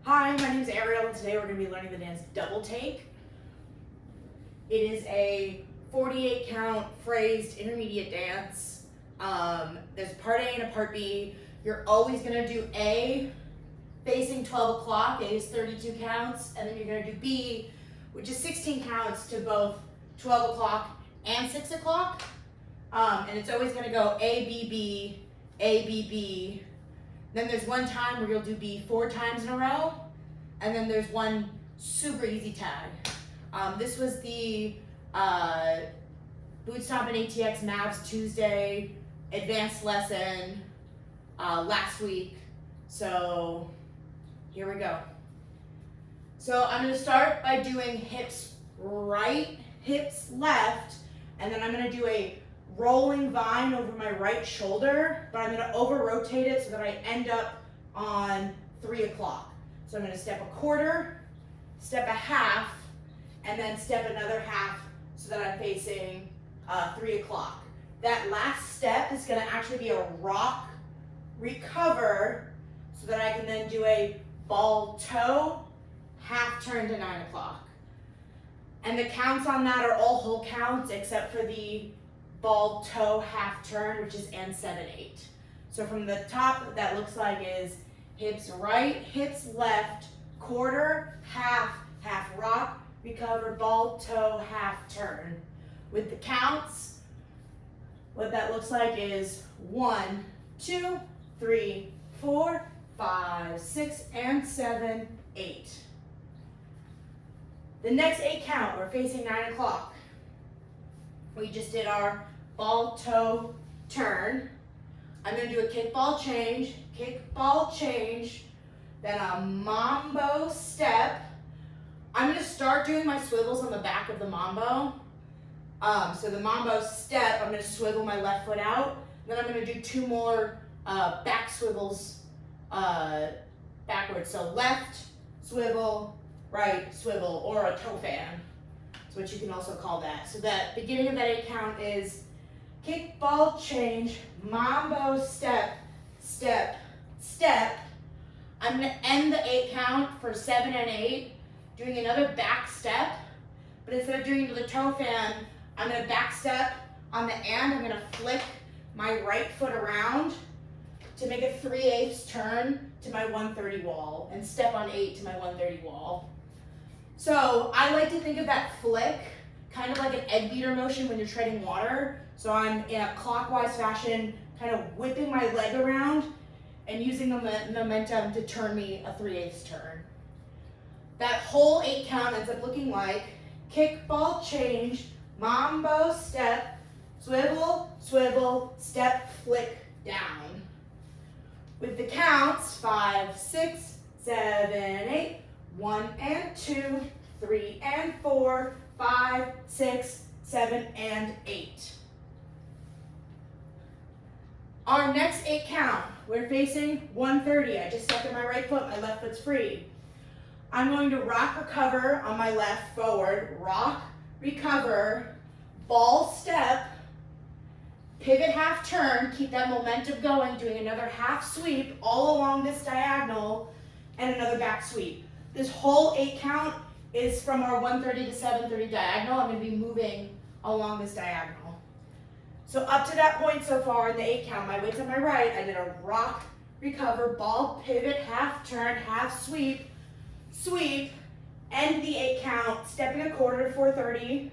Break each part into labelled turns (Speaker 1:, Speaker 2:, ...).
Speaker 1: Hi, my name is Ariel, and today we're going to be learning the dance double take. It is a 48 count phrased intermediate dance. There's part A and a part B. You're always going to do A facing 12 o'clock, A is 32 counts, and then you're going to do B, which is 16 counts to both 12 o'clock and 6 o'clock. And it's always going to go A, B, B, A, B, B. Then there's one time where you'll do B 4 times in a row, and then there's one super easy tag. This was the Boot Stompin ATX Mavs Tuesday advanced lesson last week. So here we go. So I'm going to start by doing hips right, hips left, and then I'm going to do a rolling vine over my right shoulder, but I'm going to over rotate it so that I end up on 3 o'clock. So I'm going to step a quarter, step a half, and then step another half so that I'm facing 3 o'clock. That last step is going to actually be a rock recover so that I can then do a ball toe, half turn to 9 o'clock. And the counts on that are all whole counts except for the ball toe half turn, which is N7-8. So from the top, what that looks like is hips right, hips left, quarter, half, half rock, recover, ball toe, half turn. With the counts, what that looks like is 1, 2, 3, 4, 5, 6, and 7, 8. The next 8 count, we're facing 9 o'clock. We just did our ball toe turn. I'm going to do a kickball change, then a mambo step. I'm going to start doing my swivels on the back of the mambo. So the mambo step, I'm going to swivel my left foot out. Then I'm going to do 2 more back swivels backwards. So left swivel, right swivel, or a toe fan. That's what you can also call that. So that beginning of that 8 count is kickball change, mambo step, step, step. I'm going to end the 8 count for 7 and 8, doing another back step. But instead of doing the toe fan, I'm going to back step on the end. I'm going to flick my right foot around to make a 3/8 turn to my 130 wall and step on 8 to my 130 wall. So I like to think of that flick kind of like an egg beater motion when you're treading water. So I'm in a clockwise fashion, kind of whipping my leg around and using the momentum to turn me a 3/8 turn. That whole 8 count ends up looking like kickball change, mambo step, swivel, swivel, step, flick, down. With the counts, 5, 6, 7, 8, 1 and 2, 3 and 4, 5, 6, 7, and 8. Our next 8 count, we're facing 130. I just stepped on my right foot, my left foot's free. I'm going to rock recover on my left forward, rock, recover, ball step, pivot half turn, keep that momentum going, doing another half sweep all along this diagonal, and another back sweep. This whole 8 count is from our 130 to 730 diagonal. I'm going to be moving along this diagonal. So up to that point so far in the 8 count, my weight's on my right. I did a rock, recover, ball, pivot, half turn, half sweep, sweep, end the 8 count, stepping a quarter to 430,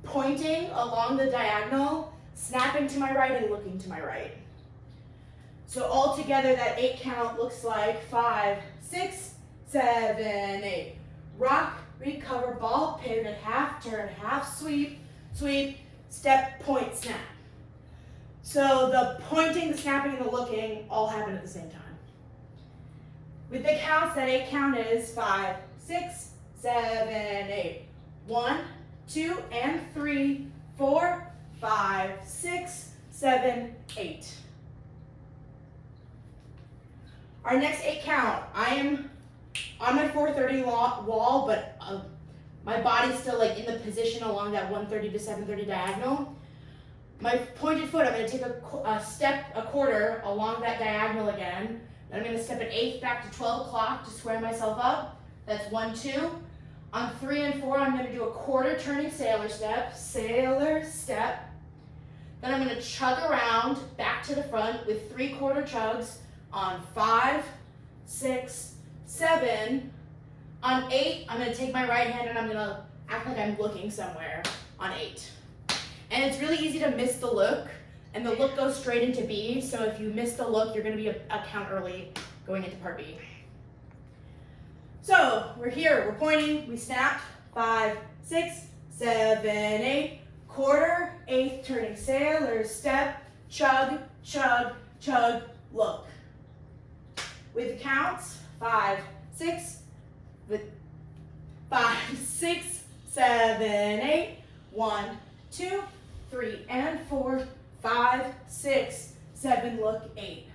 Speaker 1: pointing along the diagonal, snapping to my right and looking to my right. So all together that 8 count looks like 5, 6, 7, 8. Rock, recover, ball, pivot, half turn, half sweep, sweep, step, point, snap. So the pointing, the snapping, and the looking all happen at the same time. With the counts, that 8 count is 5, 6, 7, 8. 1, 2, and 3, 4, 5, 6, 7, 8. Our next 8 count, I am on my 430 wall, but my body's still like in the position along that 130 to 730 diagonal. My pointed foot, I'm going to take a step, a quarter along that diagonal again. And I'm gonna step an 8th back to 12 o'clock to square myself up. That's 1, 2. On 3 and 4, I'm gonna do a quarter turning sailor step. Then I'm gonna chug around back to the front with 3/4 chugs on 5, 6, 7. On 8, I'm gonna take my right hand and I'm gonna act like I'm looking somewhere on 8. And it's really easy to miss the look, and the look goes straight into B, so if you miss the look, you're gonna be a count early going into part B. So, we're here, we're pointing, we snap, 5, 6, 7, 8, quarter, 8th turning sailor step, chug, chug, chug, look. With the counts, 5, 6, 7, 8, 1, 2, 3 and 4, 5, 6, 7, look, 8.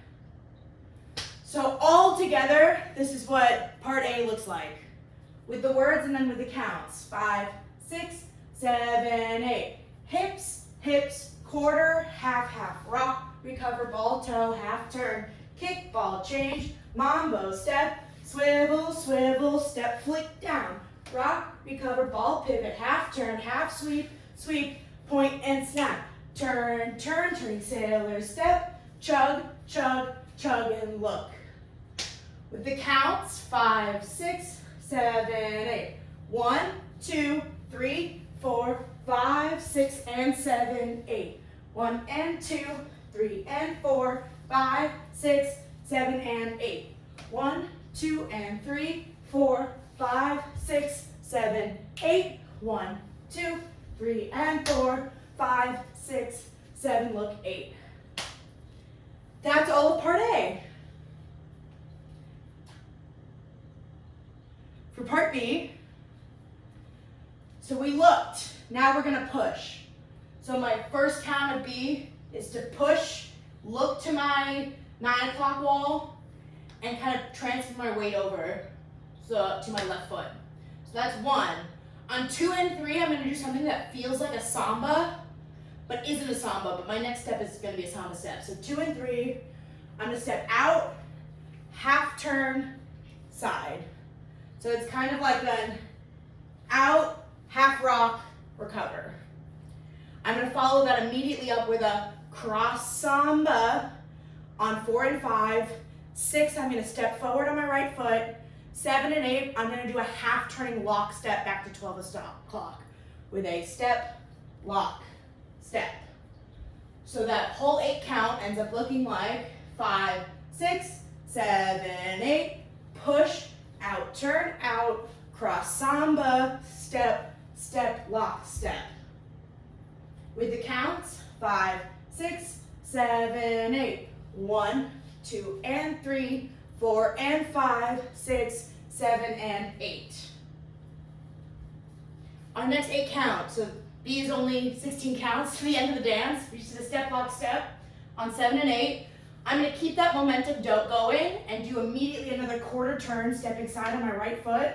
Speaker 1: So all together, this is what part A looks like. With the words and then with the counts. 5, 6, 7, 8. Hips, hips, quarter, half, half, rock, recover, ball, toe, half turn, kick, ball, change, mambo, step, swivel, swivel, step, flick, down, rock, recover, ball, pivot, half turn, half sweep, sweep, point and snap, turn, turn, turning sailor step, chug, chug, chug, and look. With the counts, 5, 6, 7, 8. 1, 2, 3, 4, 5, 6, and 7, 8. 1 and 2, 3 and 4, 5, 6, 7, and 8. 1, 2, and 3, 4, 5, 6, 7, 8. 1, 2, 3, and 4, 5, 6, 7, look, 8. That's all of part A. For part B, so we looked, now we're gonna push. So my first count of B is to push, look to my 9 o'clock wall, and kind of transfer my weight over to my left foot. So that's 1. On 2 and 3, I'm gonna do something that feels like a samba, but isn't a samba, but my next step is gonna be a samba step. So 2 and 3, I'm gonna step out, half turn, side. So it's kind of like an out, half rock, recover. I'm gonna follow that immediately up with a cross samba on 4 and 5. 6, I'm gonna step forward on my right foot. 7 and 8, I'm gonna do a half turning lock step back to 12 o'clock with a step, lock, step. So that whole 8 count ends up looking like 5, 6, 7, 8, push, out, turn, out, cross samba, step, step, lock, step. With the counts, 5, 6, 7, 8. 1, 2, and 3, 4, and 5, 6, 7, and 8. Our next 8 count, so B is only 16 counts to the end of the dance, which is a step, lock, step on 7 and 8. I'm gonna keep that momentum going and do immediately another quarter turn, stepping side on my right foot.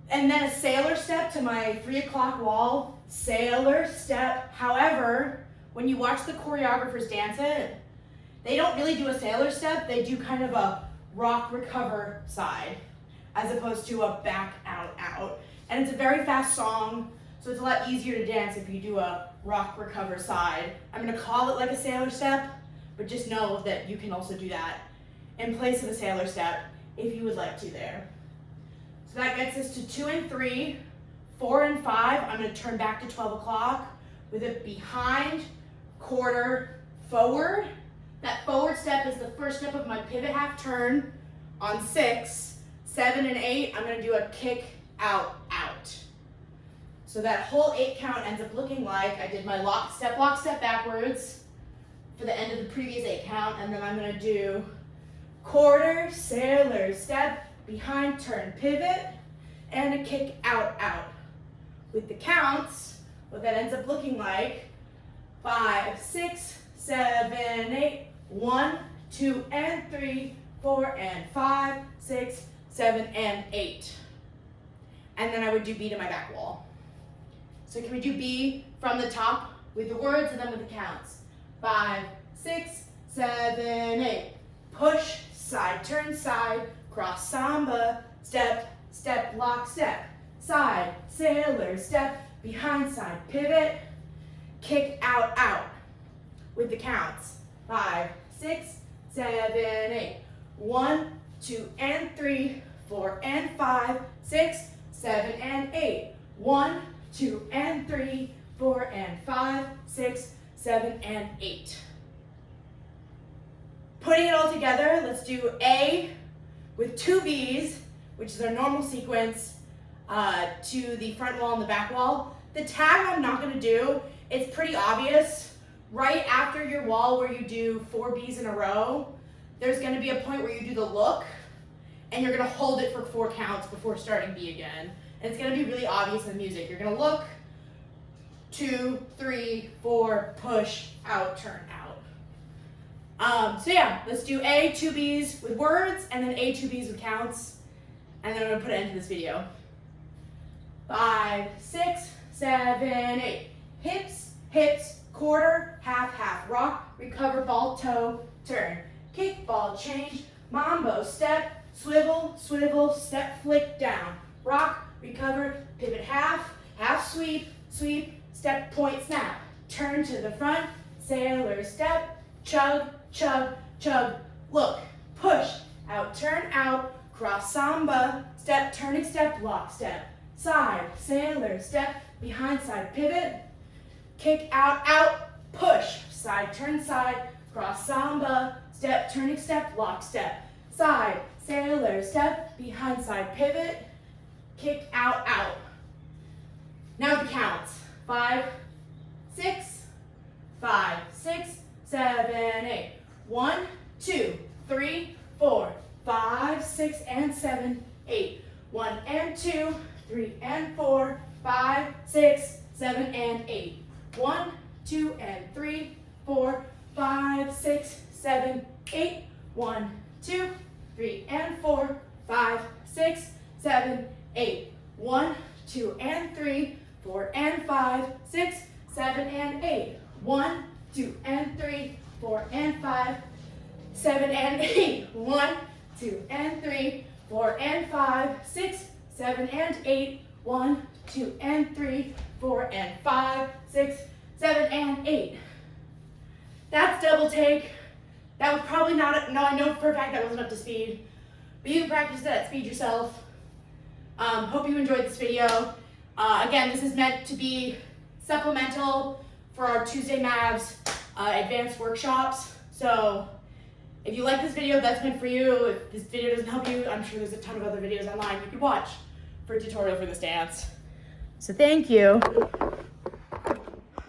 Speaker 1: And then a sailor step to my 3 o'clock wall, sailor step. However, when you watch the choreographers dance it, they don't really do a sailor step, they do kind of a rock, recover side, as opposed to a back, out, out. And it's a very fast song, so it's a lot easier to dance if you do a rock, recover side. I'm gonna call it like a sailor step, but just know that you can also do that in place of a sailor step if you would like to there. So that gets us to 2 and 3, 4 and 5. I'm gonna turn back to 12 o'clock with a behind, quarter, forward. That forward step is the first step of my pivot half turn on 6, 7 and 8. I'm gonna do a kick, out, out. So that whole 8 count ends up looking like I did my lock, step backwards for the end of the previous 8 count, and then I'm gonna do quarter, sailor, step, behind, turn, pivot, and a kick, out, out. With the counts, what that ends up looking like, 5, 6, 7, 8, 1, 2, and 3, 4, and 5, 6, 7, and 8. And then I would do B to my back wall. So can we do B from the top with the words and then with the counts? 5, 6, 7, 8. Push, side, turn, side, cross, samba, step, step, lock, step, side, sailor, step, behind, side, pivot, kick, out, out, with the counts. 5, 6, 7, 8. 1, 2, and 3, 4, and 5, 6, 7, and 8. 1, 2, and 3, 4, and 5, 6, 7, and 8. Putting it all together, let's do A with 2 Bs, which is our normal sequence, to the front wall and the back wall. The tag I'm not gonna do, it's pretty obvious. Right after your wall where you do 4 Bs in a row, there's gonna be a point where you do the look, and you're gonna hold it for 4 counts before starting B again. And it's gonna be really obvious in the music. You're gonna look, 2, 3, 4, push, out, turn, out. So yeah, let's do A, 2 Bs with words, and then A, 2 Bs with counts, and then I'm gonna put an end to this video. 5, 6, 7, 8. Hips, hips, quarter, half, half, rock, recover, ball, toe, turn, kick, ball, change, mambo, step, swivel, swivel, step, flick, down, rock, recover, pivot, half, half, sweep, sweep, step, point, snap, turn to the front, sailor, step, chug, chug, chug, look, push, out, turn, out, cross, samba, step, turning, step, lock, step, side, sailor, step, behind, side, pivot, kick, out, out, push, side, turn, side, cross, samba, step, turning, step, lock, step, side, sailor, step, behind, side, pivot, kick, out, out. Now the counts. 5, 6, 5, 6, 7, 8. 1, 2, 3, 4, 5, 6, and 7, 8. 1 and 2, 3 and 4, 5, 6, 7, and 8. 1, 2, and 3, 4, 5, 6, 7, 8. 1, 2, 3, and 4, 5, 6, 7, 8. 1, 2, and 3, 4, and 5, 6, 7, and 8. 1, 2, and 3, 4, and 5, 7, and 8. 1, 2, and 3, 4, and 5, 6, 7, and 8. 1, 2, and 3, 4, and 5, 6, 7, and 8. That's double take. That was probably not, no, I know for a fact that wasn't up to speed, but you can practice that at speed yourself. Hope you enjoyed this video. Again, this is meant to be supplemental for our Tuesday Mavs advanced workshops. So if you like this video, that's meant for you. If this video doesn't help you, I'm sure there's a ton of other videos online you could watch for a tutorial for this dance. So thank you.